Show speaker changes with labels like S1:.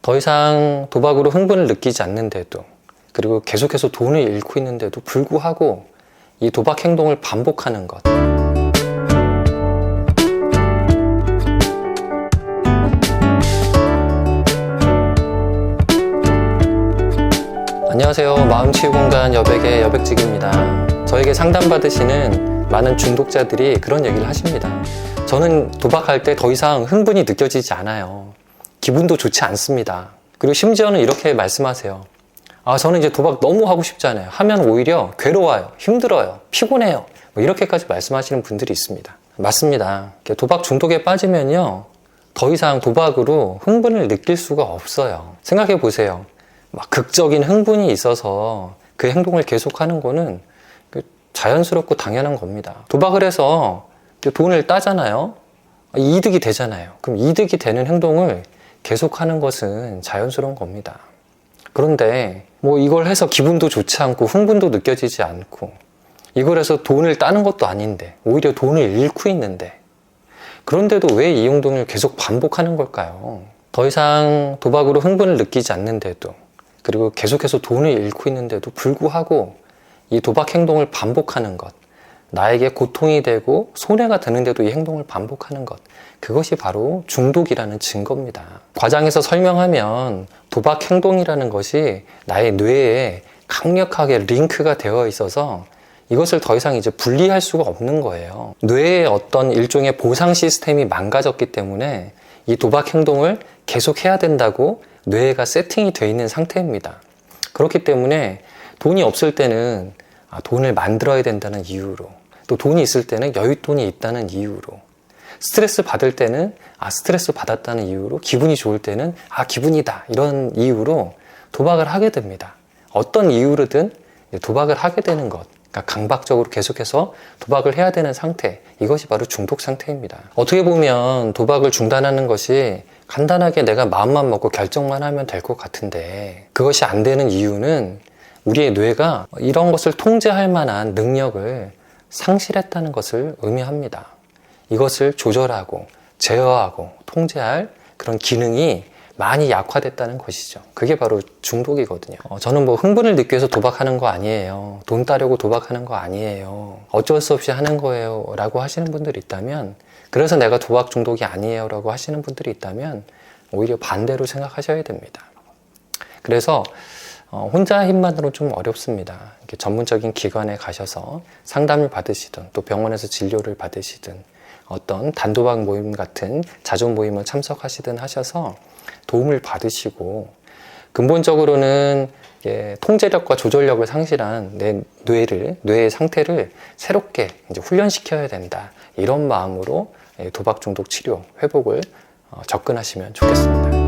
S1: 더 이상 도박으로 흥분을 느끼지 않는데도, 그리고 계속해서 돈을 잃고 있는데도 불구하고 이 도박 행동을 반복하는 것. 안녕하세요. 마음치유공간 여백의 여백직입니다. 저에게 상담받으시는 많은 중독자들이 그런 얘기를 하십니다. 저는 도박할 때 더 이상 흥분이 느껴지지 않아요. 기분도 좋지 않습니다. 그리고 심지어는 이렇게 말씀하세요. 저는 이제 도박 너무 하고 싶지 않아요. 하면 오히려 괴로워요, 힘들어요, 피곤해요. 이렇게까지 말씀하시는 분들이 있습니다. 맞습니다. 도박 중독에 빠지면요, 더 이상 도박으로 흥분을 느낄 수가 없어요. 생각해 보세요. 막 극적인 흥분이 있어서 그 행동을 계속하는 거는 자연스럽고 당연한 겁니다. 도박을 해서 돈을 따잖아요. 이득이 되잖아요. 그럼 이득이 되는 행동을 계속하는 것은 자연스러운 겁니다. 그런데 이걸 해서 기분도 좋지 않고 흥분도 느껴지지 않고, 이걸 해서 돈을 따는 것도 아닌데 오히려 돈을 잃고 있는데, 그런데도 왜 이 행동을 계속 반복하는 걸까요? 더 이상 도박으로 흥분을 느끼지 않는데도, 그리고 계속해서 돈을 잃고 있는데도 불구하고 이 도박 행동을 반복하는 것, 나에게 고통이 되고 손해가 되는데도 이 행동을 반복하는 것, 그것이 바로 중독이라는 증거입니다. 과장해서 설명하면 도박 행동이라는 것이 나의 뇌에 강력하게 링크가 되어 있어서 이것을 더 이상 이제 분리할 수가 없는 거예요. 뇌의 어떤 일종의 보상 시스템이 망가졌기 때문에 이 도박 행동을 계속 해야 된다고 뇌가 세팅이 되어 있는 상태입니다. 그렇기 때문에 돈이 없을 때는 돈을 만들어야 된다는 이유로, 또 돈이 있을 때는 여윳돈이 있다는 이유로, 스트레스 받을 때는 스트레스 받았다는 이유로, 기분이 좋을 때는 기분이다, 이런 이유로 도박을 하게 됩니다. 어떤 이유로든 도박을 하게 되는 것, 그러니까 강박적으로 계속해서 도박을 해야 되는 상태, 이것이 바로 중독 상태입니다. 어떻게 보면 도박을 중단하는 것이 간단하게 내가 마음만 먹고 결정만 하면 될 것 같은데, 그것이 안 되는 이유는 우리의 뇌가 이런 것을 통제할 만한 능력을 상실했다는 것을 의미합니다. 이것을 조절하고 제어하고 통제할 그런 기능이 많이 약화됐다는 것이죠. 그게 바로 중독이거든요. 저는 흥분을 느끼기 위해서 도박하는 거 아니에요. 돈 따려고 도박하는 거 아니에요. 어쩔 수 없이 하는 거예요 라고 하시는 분들이 있다면, 그래서 내가 도박 중독이 아니에요 라고 하시는 분들이 있다면 오히려 반대로 생각하셔야 됩니다. 그래서 혼자 힘만으로 좀 어렵습니다. 이렇게 전문적인 기관에 가셔서 상담을 받으시든, 또 병원에서 진료를 받으시든, 어떤 단도박 모임 같은 자조 모임을 참석하시든 하셔서 도움을 받으시고, 근본적으로는 통제력과 조절력을 상실한 내 뇌의 상태를 새롭게 이제 훈련시켜야 된다, 이런 마음으로 도박 중독 치료, 회복을 접근하시면 좋겠습니다.